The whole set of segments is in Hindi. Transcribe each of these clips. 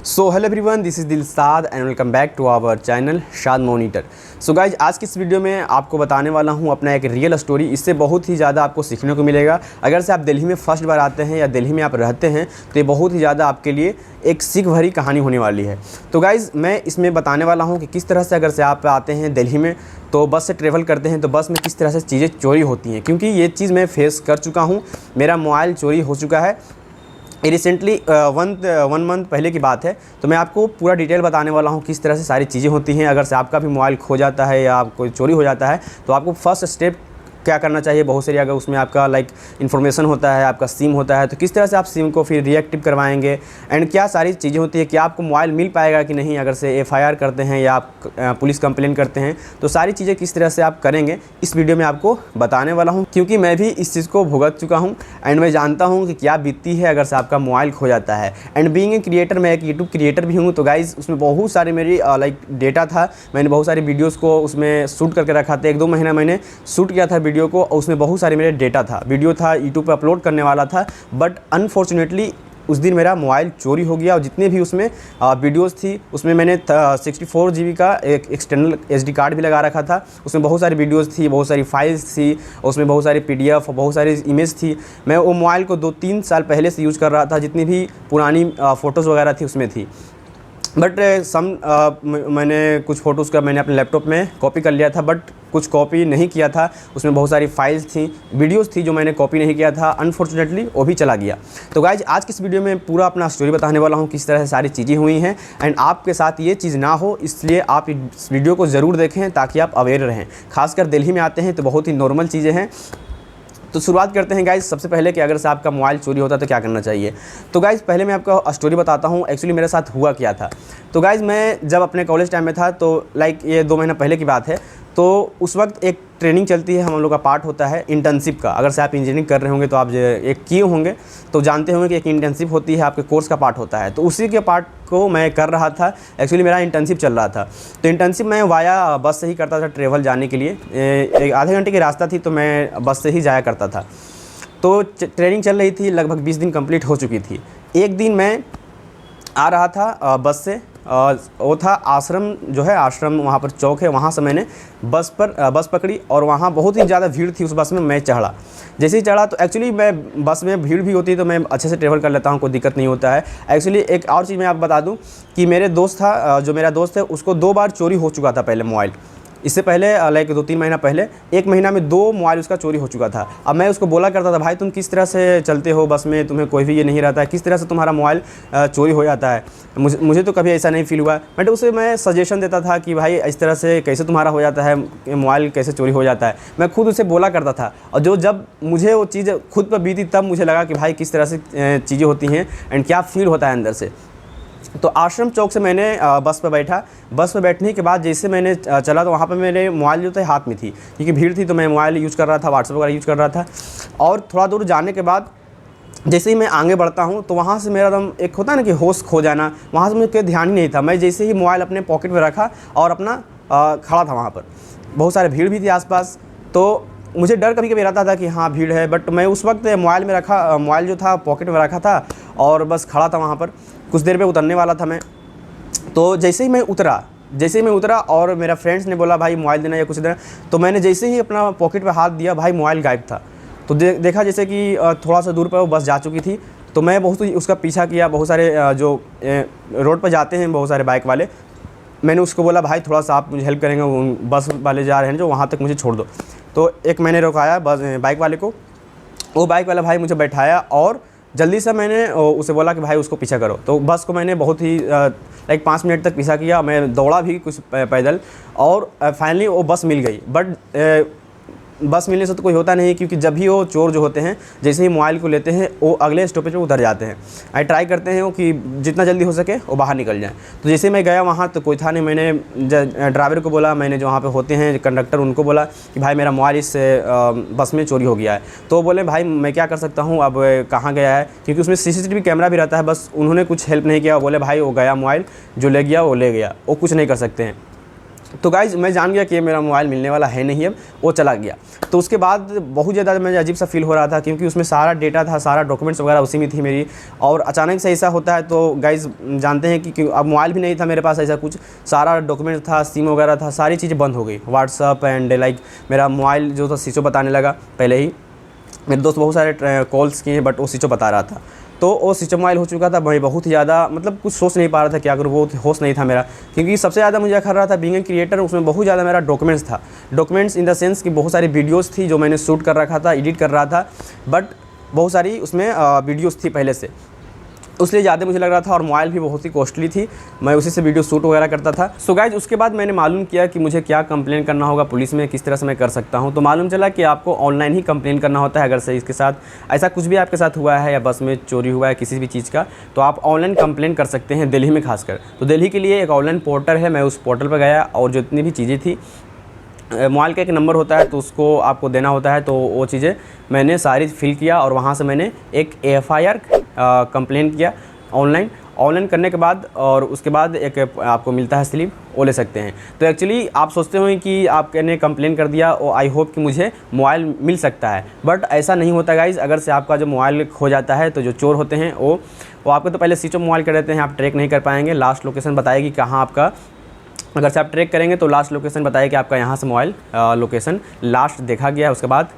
So hello everyone, this is Dilshad and welcome back to our channel Shad monitor. So guys, आज की इस वीडियो में आपको बताने वाला हूँ अपना एक रियल स्टोरी। इससे बहुत ही ज़्यादा आपको सीखने को मिलेगा। अगर से आप दिल्ली में फर्स्ट बार आते हैं या दिल्ली में आप रहते हैं तो ये बहुत ही ज़्यादा आपके लिए एक सीख भरी कहानी होने वाली है। तो गाइज़, मैं इसमें बताने वाला हूँ कि किस तरह से अगर से आप आते हैं दिल्ली में तो बस से ट्रैवल करते हैं तो बस में किस तरह से चीज़ें चोरी होती हैं, क्योंकि ये चीज़ मैं फेस कर चुका हूँ। मेरा मोबाइल चोरी हो चुका है। रिसेंटली वन मंथ पहले की बात है। तो मैं आपको पूरा डिटेल बताने वाला हूँ किस तरह से सारी चीज़ें होती हैं। अगर से आपका भी मोबाइल खो जाता है या कोई चोरी हो जाता है तो आपको फर्स्ट स्टेप क्या करना चाहिए। बहुत सारी अगर उसमें आपका इन्फॉर्मेशन होता है, आपका सिम होता है, तो किस तरह से आप सिम को फिर रीएक्टिव करवाएंगे एंड क्या सारी चीज़ें होती है, क्या आपको मोबाइल मिल पाएगा कि नहीं। अगर से एफआईआर करते हैं या आप पुलिस कंप्लेन करते हैं तो सारी चीज़ें किस तरह से आप करेंगे इस वीडियो में आपको बताने वाला हूँ, क्योंकि मैं भी इस चीज़ को भुगत चुका हूँ एंड मैं जानता हूँ कि क्या बीतती है अगर से आपका मोबाइल खो जाता है। एंड बीइंग ए क्रिएटर, मैं एक यूट्यूब क्रिएटर भी हूँ। तो गाइज़, उसमें बहुत सारे मेरी डेटा था। मैंने बहुत सारी वीडियोज़ को उसमें शूट करके रखा था। 1-2 महीना मैंने शूट किया था वीडियो को, उसमें बहुत सारे मेरे डेटा था, वीडियो था, यूट्यूब पे अपलोड करने वाला था। बट अनफॉर्चुनेटली उस दिन मेरा मोबाइल चोरी हो गया और जितने भी उसमें वीडियोज़ थी उसमें मैंने 64 GB का एक एक्सटर्नल SD कार्ड भी लगा रखा था। उसमें बहुत सारी वीडियोज़ थी, बहुत सारी फाइल्स थी, उसमें बहुत सारी PDF, बहुत सारी इमेज थी। मैं वो मोबाइल को 2-3 साल पहले से यूज़ कर रहा था। जितनी भी पुरानी फ़ोटोज़ वगैरह थी उसमें थी। बट मैंने कुछ फ़ोटोज़ का मैंने अपने लैपटॉप में कॉपी कर लिया था, बट कुछ कॉपी नहीं किया था। उसमें बहुत सारी फाइल्स थी, वीडियोज़ थी जो मैंने कॉपी नहीं किया था। अनफॉर्चुनेटली वो भी चला गया। तो गाइज, आज की इस वीडियो में पूरा अपना स्टोरी बताने वाला हूँ किस तरह से सारी चीज़ें हुई हैं एंड आपके साथ ये चीज़ ना हो, इसलिए आप इस वीडियो को ज़रूर देखें ताकि आप अवेयर रहें। खासकर दिल्ली में आते हैं तो बहुत ही नॉर्मल चीज़ें हैं। तो शुरुआत करते हैं गाइज़। सबसे पहले कि अगर से आपका मोबाइल चोरी होता है तो क्या करना चाहिए। तो गाइज़, पहले मैं आपको स्टोरी बताता हूँ एक्चुअली मेरे साथ हुआ क्या था। तो गाइज़, मैं जब अपने कॉलेज टाइम में था तो ये 2 महीना पहले की बात है। तो उस वक्त एक ट्रेनिंग चलती है, हम लोग का पार्ट होता है इंटर्नशिप का। अगर से आप इंजीनियरिंग कर रहे होंगे तो आप एक किए होंगे तो जानते होंगे कि एक इंटर्नशिप होती है, आपके कोर्स का पार्ट होता है। तो उसी के पार्ट को मैं कर रहा था। एक्चुअली मेरा इंटर्नशिप चल रहा था। तो इंटर्नशिप मैं वाया बस से ही करता था ट्रेवल जाने के लिए। एक आधे घंटे की रास्ता थी तो मैं बस से ही जाया करता था। तो ट्रेनिंग चल रही थी, लगभग 20 दिन कंप्लीट हो चुकी थी। एक दिन मैं आ रहा था बस से, वो था आश्रम, जो है आश्रम वहाँ पर चौक है, वहाँ से मैंने बस पकड़ी और वहाँ बहुत ही ज़्यादा भीड़ थी। उस बस में मैं चढ़ा। जैसे ही चढ़ा तो एक्चुअली मैं बस में भीड़ भी होती है तो मैं अच्छे से ट्रैवल कर लेता हूँ, कोई दिक्कत नहीं होता है। एक्चुअली एक और चीज़ मैं आपको बता दूँ कि मेरे दोस्त था, जो मेरा दोस्त है, उसको 2 बार चोरी हो चुका था पहले मोबाइल। इससे पहले 2-3 महीना पहले 1 महीना में 2 मोबाइल उसका चोरी हो चुका था। अब मैं उसको बोला करता था, भाई तुम किस तरह से चलते हो बस में, तुम्हें कोई भी ये नहीं रहता है, किस तरह से तुम्हारा मोबाइल चोरी हो जाता है। मुझे तो कभी ऐसा नहीं फील हुआ। बट उसे मैं सजेशन देता था कि भाई इस तरह से कैसे तुम्हारा हो जाता है, मोबाइल कैसे चोरी हो जाता है। मैं खुद उसे बोला करता था और जब मुझे वो चीज़ खुद पर बीती तब मुझे लगा कि भाई किस तरह से चीज़ें होती हैं एंड क्या फ़ील होता है अंदर से। तो आश्रम चौक से मैंने बस पर बैठा। बस पर बैठने के बाद जैसे मैंने चला तो वहाँ पर मेरे मोबाइल जो थे हाथ में थी, क्योंकि भीड़ थी तो मैं मोबाइल यूज़ कर रहा था, व्हाट्सएप वगैरह यूज़ कर रहा था। और थोड़ा दूर जाने के बाद जैसे ही मैं आगे बढ़ता हूँ तो वहाँ से मेरा एकदम एक होता है ना कि होश खो जाना, वहाँ से मुझे कोई ध्यान ही नहीं था। मैं जैसे ही मोबाइल अपने पॉकेट में रखा और अपना खड़ा था, वहाँ पर बहुत सारे भीड़ भी थी आसपास। तो मुझे डर कभी कभी रहता था कि हाँ भीड़ है, बट मैं उस वक्त मोबाइल में रखा, मोबाइल जो था पॉकेट में रखा था और बस खड़ा था वहाँ पर। कुछ देर में उतरने वाला था मैं। तो जैसे ही मैं उतरा और मेरा फ्रेंड्स ने बोला भाई मोबाइल देना या कुछ देना, तो मैंने जैसे ही अपना पॉकेट पे हाथ दिया, भाई मोबाइल गायब था। तो देखा जैसे कि थोड़ा सा दूर पर वो बस जा चुकी थी। तो मैं बहुत उसका पीछा किया। बहुत सारे जो रोड पर जाते हैं बहुत सारे बाइक वाले, मैंने उसको बोला भाई थोड़ा सा आप मुझे हेल्प करेंगे, बस वाले जा रहे हैं जो, वहाँ तक मुझे छोड़ दो। तो एक मैंने रुकाया बाइक वाले को। वो बाइक वाला भाई मुझे बैठाया और जल्दी से मैंने उसे बोला कि भाई उसको पीछा करो। तो बस को मैंने बहुत ही 5 मिनट तक पीछा किया। मैं दौड़ा भी कुछ पैदल और फाइनली वो बस मिल गई। बट बस मिलने से तो कोई होता नहीं, क्योंकि जब भी वो चोर जो होते हैं जैसे ही मोबाइल को लेते हैं वो अगले स्टॉपेज पे उतर जाते हैं। ट्राई करते हैं वो कि जितना जल्दी हो सके वो बाहर निकल जाए। तो जैसे मैं गया वहाँ तो कोई था नहीं। मैंने ड्राइवर को बोला, मैंने जो वहाँ पे होते हैं कंडक्टर उनको बोला कि भाई मेरा मोबाइल इस बस में चोरी हो गया है। तो वो बोले भाई मैं क्या कर सकता हूँ, अब कहाँ गया है, क्योंकि उसमें CCTV कैमरा भी रहता है। बस उन्होंने कुछ हेल्प नहीं किया। बोले भाई वो गया, मोबाइल जो ले गया वो ले गया, वो कुछ नहीं कर सकते हैं। तो गाइज़ मैं जान गया कि ये मेरा मोबाइल मिलने वाला है नहीं, अब वो चला गया। तो उसके बाद बहुत ज़्यादा मुझे अजीब सा फील हो रहा था, क्योंकि उसमें सारा डेटा था, सारा डॉक्यूमेंट्स वगैरह उसी में थी मेरी। और अचानक से ऐसा होता है तो गाइज़ जानते हैं कि अब मोबाइल भी नहीं था मेरे पास, ऐसा कुछ सारा डॉक्यूमेंट था, सिम वगैरह था, सारी चीज़ें बंद हो गई। व्हाट्सअप एंड लाइक मेरा मोबाइल जो था स्विच ऑफ बताने लगा। पहले ही मेरे दोस्त बहुत सारे कॉल्स किए बट वो स्विच ऑफ बता रहा था। तो वो स्विच ऑफ मोबाइल हो चुका था। मैं बहुत ही ज़्यादा मतलब कुछ सोच नहीं पा रहा था क्या करूँ, वो होश नहीं था मेरा। क्योंकि सबसे ज़्यादा मुझे खर रहा था बीइंग ए क्रिएटर, उसमें बहुत ज़्यादा मेरा डॉक्यूमेंट्स था। डॉक्यूमेंट्स इन द सेंस कि बहुत सारी वीडियोज़ थी जो मैंने शूट कर रखा था, एडिट कर रहा था, बट बहुत सारी उसमें वीडियोज़ थी पहले से, उसलिए ज़्यादा मुझे लग रहा था। और मोबाइल भी बहुत ही कॉस्टली थी, मैं उसी से वीडियो शूट वगैरह करता था। सो गाइज उसके बाद मैंने मालूम किया कि मुझे क्या कंप्लेन करना होगा पुलिस में, किस तरह से मैं कर सकता हूं। तो मालूम चला कि आपको ऑनलाइन ही कंप्लेन करना होता है। अगर से इसके साथ ऐसा कुछ भी आपके साथ हुआ है या बस में चोरी हुआ है किसी भी चीज़ का, तो आप ऑनलाइन कंप्लेन कर सकते हैं, दिल्ली में खासकर। तो दिल्ली के लिए एक ऑनलाइन पोर्टल है, मैं उस पोर्टल पर गया और जितनी भी चीज़ें थी, मोबाइल का एक नंबर होता है तो उसको आपको देना होता है, तो वो चीज़ें मैंने सारी फिल किया और वहाँ से मैंने एक FIR कंप्लेन किया ऑनलाइन करने के बाद। और उसके बाद एक आपको मिलता है स्लिप, वो ले सकते हैं। तो एक्चुअली आप सोचते हो कि आपने कंप्लेन कर दिया और आई होप कि मुझे मोबाइल मिल सकता है, बट ऐसा नहीं होता गाइज़। अगर से आपका जो मोबाइल खो जाता है तो जो चोर होते हैं वो आपको तो पहले स्विच ऑफ मोबाइल कर देते हैं, आप ट्रैक नहीं कर पाएंगे। लास्ट लोकेशन बताएगी कहाँ आपका, अगर से आप ट्रैक करेंगे तो लास्ट लोकेशन बताएगा कि आपका यहाँ से मोबाइल लोकेशन लास्ट देखा गया है। उसके बाद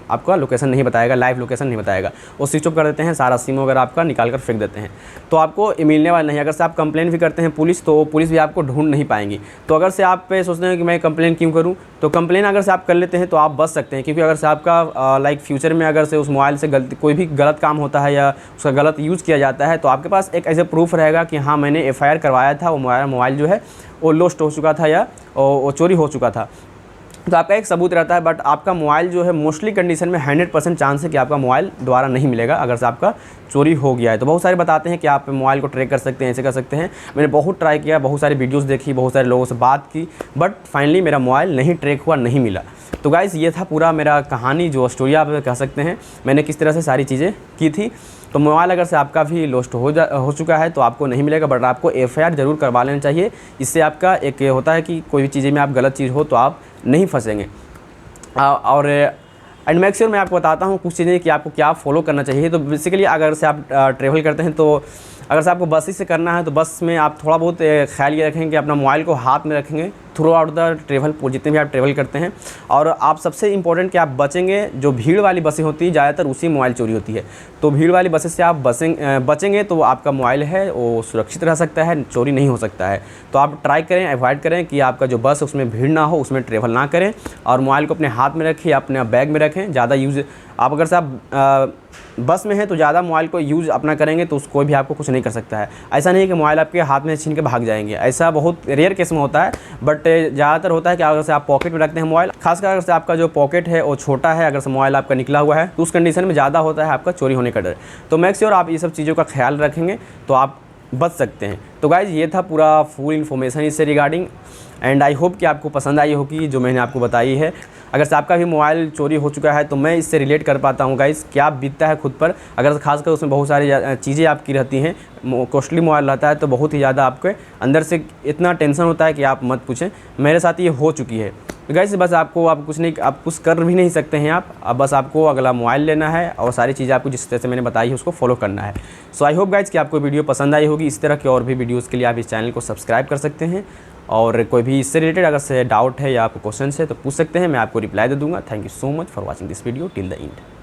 आपका लोकेशन नहीं बताएगा, लाइव लोकेशन नहीं बताएगा, वो स्विच ऑफ कर देते हैं, सारा सिम वगैरह आपका निकाल कर फेंक देते हैं। तो आपको मिलने वाला नहीं। अगर से आप कंप्लेन भी करते हैं पुलिस, तो पुलिस भी आपको ढूंढ नहीं पाएंगी। तो अगर से आप सोचते हैं कि मैं कंप्लेन क्यों करूँ, तो कंप्लेन अगर से आप कर लेते हैं तो आप बच सकते हैं। क्योंकि अगर से आपका लाइक फ्यूचर में अगर से उस मोबाइल से कोई भी गलत काम होता है या उसका गलत यूज़ किया जाता है, तो आपके पास एक ऐसे प्रूफ रहेगा कि हाँ मैंने FIR करवाया था, वो मोबाइल जो है वो लॉस्ट हो चुका था या वो चोरी हो चुका था। तो आपका एक सबूत रहता है। बट आपका मोबाइल जो है मोस्टली कंडीशन में 100% चांस है कि आपका मोबाइल दोबारा नहीं मिलेगा अगर से आपका चोरी हो गया है। तो बहुत सारे बताते हैं कि आप मोबाइल को ट्रैक कर सकते हैं, ऐसे कर सकते हैं। मैंने बहुत ट्राई किया, बहुत सारी वीडियोस देखी, बहुत सारे लोगों से बात की, बट फाइनली मेरा मोबाइल नहीं ट्रैक हुआ, नहीं मिला। तो गाइज़ ये था पूरा मेरा कहानी, जो स्टोरी आप कह सकते हैं, मैंने किस तरह से सारी चीज़ें की थी। तो मोबाइल अगर से आपका भी लॉस्ट हो चुका है तो आपको नहीं मिलेगा, बट आपको FIR ज़रूर करवा लेना चाहिए। इससे आपका एक होता है कि कोई भी चीज़ें में आप गलत चीज़ हो तो आप नहीं फंसेंगे। और एंड मेक श्योर मैं आपको बताता हूँ कुछ चीज़ें कि आपको क्या फॉलो करना चाहिए। तो बेसिकली अगर से आप ट्रैवल करते हैं, तो अगर से आपको बस ही से करना है तो बस में आप थोड़ा बहुत ख्याल ये रखेंगे कि अपना मोबाइल को हाथ में रखेंगे थ्रू आउट द ट्रेवल, जितने भी आप ट्रेवल करते हैं। और आप सबसे इंपॉर्टेंट कि आप बचेंगे, जो भीड़ वाली बसें होती है ज़्यादातर उसी मोबाइल चोरी होती है। तो भीड़ वाली बसें से आप बचेंगे तो आपका मोबाइल है वो सुरक्षित रह सकता है, चोरी नहीं हो सकता है। तो आप ट्राई करें, अवॉइड करें कि आपका जो बस उसमें भीड़ ना हो, उसमें ट्रेवल ना करें। और मोबाइल को अपने हाथ में रखिए, अपने बैग में रखें। ज़्यादा यूज़ आप अगर से आप बस में हैं तो ज़्यादा मोबाइल को यूज़ अपना करेंगे तो कोई भी आपको कुछ नहीं कर सकता है। ऐसा नहीं कि मोबाइल आपके हाथ में छीन के भाग जाएंगे, ऐसा बहुत रेयर केस में होता है। बट ज़्यादातर होता है कि अगर से आप पॉकेट में रखते हैं मोबाइल, खासकर अगर से आपका जो पॉकेट है वो छोटा है, अगर से मोबाइल आपका निकला हुआ है, तो उस कंडीशन में ज़्यादा होता है आपका चोरी होने का डर। तो मेक श्योर आप ये सब चीज़ों का ख्याल रखेंगे तो आप बच सकते हैं। तो गाइज़ ये था पूरा फुल इन्फॉर्मेशन इससे रिगार्डिंग, एंड आई होप कि आपको पसंद आई होगी जो मैंने आपको बताई है। अगर से आपका भी मोबाइल चोरी हो चुका है तो मैं इससे रिलेट कर पाता हूँ गाइज़, क्या बीतता है खुद पर। अगर खासकर उसमें बहुत सारी चीज़ें आपकी रहती हैं, कॉस्टली मोबाइल रहता है, तो बहुत ही ज़्यादा आपके अंदर से इतना टेंशन होता है कि आप मत पूछें। मेरे साथ ये हो चुकी है। तो गाइस बस आप कुछ कर भी नहीं सकते हैं आप, अब बस आपको अगला मोबाइल लेना है और सारी चीज़ें आपको जिस तरह से मैंने बताई है उसको फॉलो करना है। सो आई होप गाइस कि आपको वीडियो पसंद आई होगी। इस तरह की और भी वीडियोज़ के लिए आप इस चैनल को सब्सक्राइब कर सकते हैं, और कोई भी इससे रिलेटेड अगर से डाउट है या आपको क्वेश्चन है तो पूछ सकते हैं, मैं आपको रिप्लाई दे दूँगा। Thank you so much for watching this video till the end.